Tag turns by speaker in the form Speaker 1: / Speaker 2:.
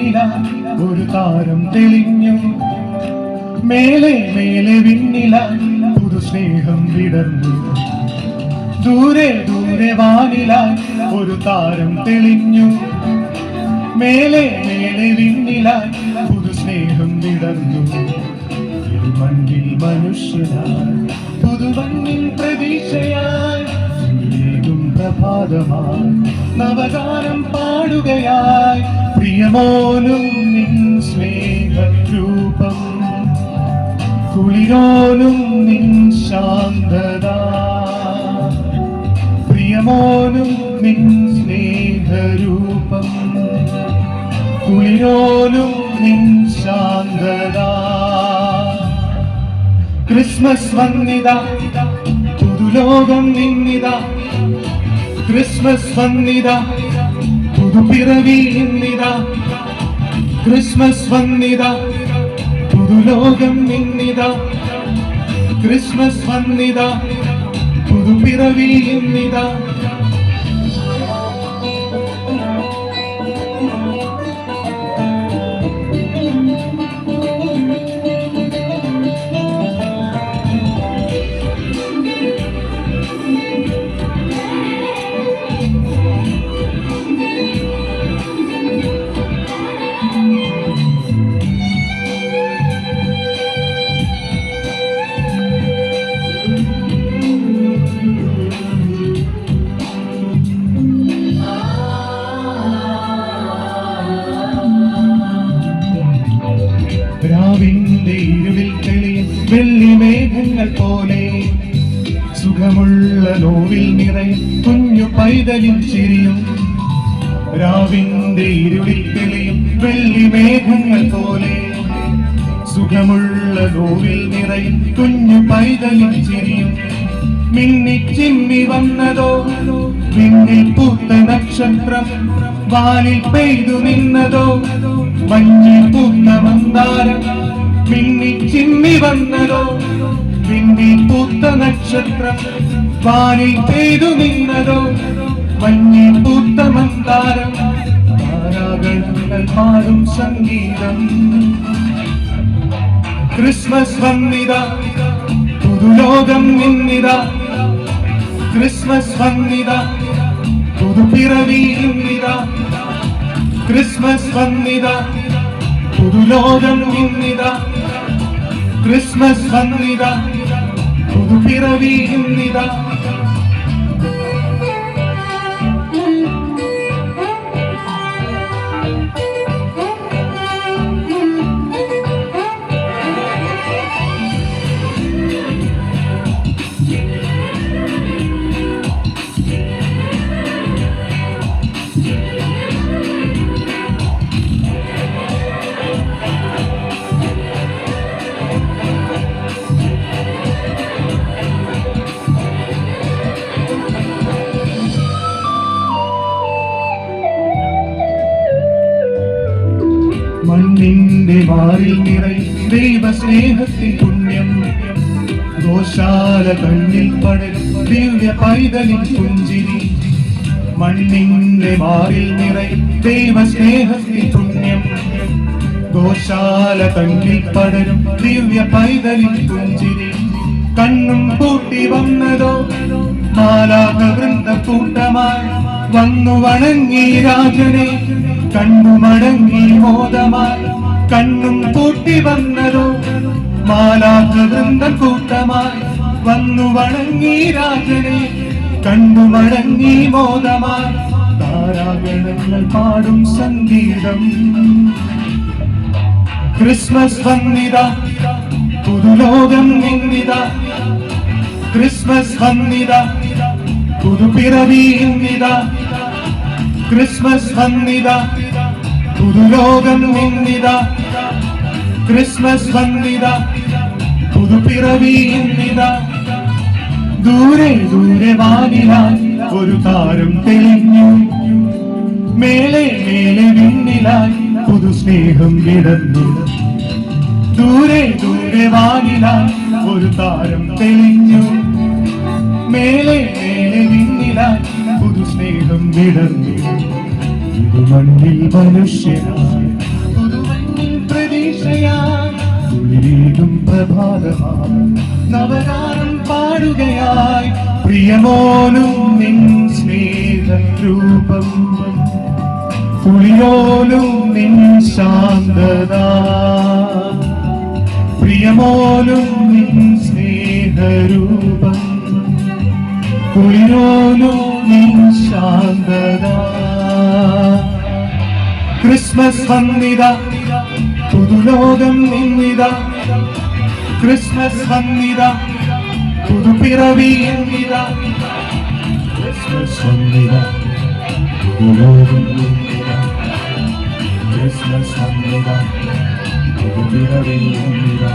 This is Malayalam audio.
Speaker 1: വാനിലായി ഒരു താരം തെളിഞ്ഞു. മേലെ മേലെ വിണ്ണിലായി പുതു സ്നേഹം വിടർന്നു. ദൂരെ ദൂരെ വാനിലായി ഒരു താരം തെളിഞ്ഞു. മേലെ മേലെ വിണ്ണിലായി പുതു സ്നേഹം വിടർന്നു. മണ്ണിൽ മനുഷ്യനായി പുതുമണ്ണിൻ പ്രതീക്ഷയായി പ്രഭാതമായി നവഗാനം പാടുകയായി. പ്രിയമോനും നിൻ സ്നേഹരൂപം, കുളിരോനും നിൻ ശാന്തത. പ്രിയമോനും നിൻ സ്നേഹരൂപം, കുളിരോനും നിൻ ശാന്തത. ക്രിസ്മസ് വന്നിതാ, പുതുലോകം നിന്നിതാ. ക്രിസ്മസ് വന്നിതാ, പുതുപിറവി ഇന്നിതാ. ക്രിസ്മസ് വന്നിതാ, പുതുലോകം നിന്നിതാ. ക്രിസ്മസ് വന്നിതാ, പുതുപിറവി ഇന്നിതാ. രാവിന്റെ ഇരുളിൽ തെളിയും വെള്ളിമേഘങ്ങൾ പോലെ സുഖമുള്ള നോവിൽ നിറയും കുഞ്ഞു പൈതലിൻ ചിരിയും. രാവിന്റെ ഇരുളിൽ തെളിയും വെള്ളിമേഘങ്ങൾ പോലെ സുഖമുള്ള നോവിൽ നിറയും കുഞ്ഞു പൈതലിൻ ചിരിയും. മിന്നിച്ചിമ്മി വന്നതോ മിന്നിൽ പൂത്ത നക്ഷത്രം, വാലിൽ പെയ്തു നിന്നതോ മഞ്ഞിൽ പൂത്ത മന്ദാരം. മിന്നിച്ചിമ്മി വന്നതോ മിന്നിൽ പൂത്ത നക്ഷത്രം, വാലിൽ പെയ്തു നിന്നതോ മഞ്ഞിൽ പൂത്ത മന്ദാരം. താരാഗണങ്ങൾ പാടും സംഗീതം. ക്രിസ്മസ് വന്നിതാ, പുതുലോകം നിന്നിതാ. ക്രിസ്മസ് വന്നിതാ, പുതുപിറവി ഇന്നിതാ. ക്രിസ്മസ് വന്നിതാ, പുതുലോകം ഇന്നിതാ. ക്രിസ്മസ് വന്നിതാ, പുതുപിറവി ഇന്നിതാ. മണ്ണിന്റെ മാറിൽ നിറയും ദൈവസ്നേഹത്തിൻ പുണ്യം. ഗോശാല കണ്ണിൽ പടരും ദിവ്യ പൈതലിൻ പുഞ്ചിരി. മണ്ണിന്റെ മാറിൽ നിറയും ദൈവസ്നേഹത്തിൻ പുണ്യം. ഗോശാല കണ്ണിൽ പടരും ദിവ്യ പൈതലിൻ പുഞ്ചിരി. കണ്ണും പൂട്ടി വന്നതോ മാലാഖ വൃന്ദക്കൂട്ടമായി വന്നു വണങ്ങി രാജനെ കണ്ണു മടങ്ങി മോദമായി. കണ്ണും പൂട്ടി വന്നതോ മാലാഖ വൃന്ദക്കൂട്ടമായി വന്നു വണങ്ങി രാജനെ കണ്ണു മടങ്ങി മോദമായി. താരാഗണങ്ങൾ പാടും സംഗീതം. ക്രിസ്മസ് വന്നിതാ, പുതുലോകം നിന്നിതാ. ക്രിസ്മസ് വന്നിതാ, പുതുപിറവി ഇന്നിതാ. ക്രിസ്മസ് വന്നിതാ, പുതുലോകം നിന്നിതാ. ക്രിസ്മസ് വന്നിതാ, പുതുപിറവി ഇന്നിതാ. ദൂരെ ദൂരെ വാനിലായി ഒരു താരം തെളിഞ്ഞു. മേലെ മേലെ വിണ്ണിലായി പുതു സ്നേഹം വിടർന്നു. ദൂരെ ദൂരെ വാനിലായി ഒരു താരം തെളിഞ്ഞു. മേലെ മേലെ വിണ്ണിലായി പുതു സ്നേഹം വിടർന്നു. മണ്ണിൽ മനുഷ്യനായി വീണ്ടും പ്രഭാതമായി നവഗാനം പാടുകയായി പ്രിയമോനും നിൻ സ്നേഹരൂപം കുളിരോലും നിൻ ശാന്തത പ്രിയമോലും നിൻ സ്നേഹരൂപം കുളിരോലും നിൻ ശാന്തത ക്രിസ്മസ് വന്നിത പുതുലോകം നിന്നിത ക്രിസ്മസ് വന്നിത പുതുപിറവി എന്നിത ക്രിസ്മസ് വന്നിത പുതുലോകം നിന്നിത ക്രിസ്മസ് വന്നിത പുതുപിറവി എന്നിത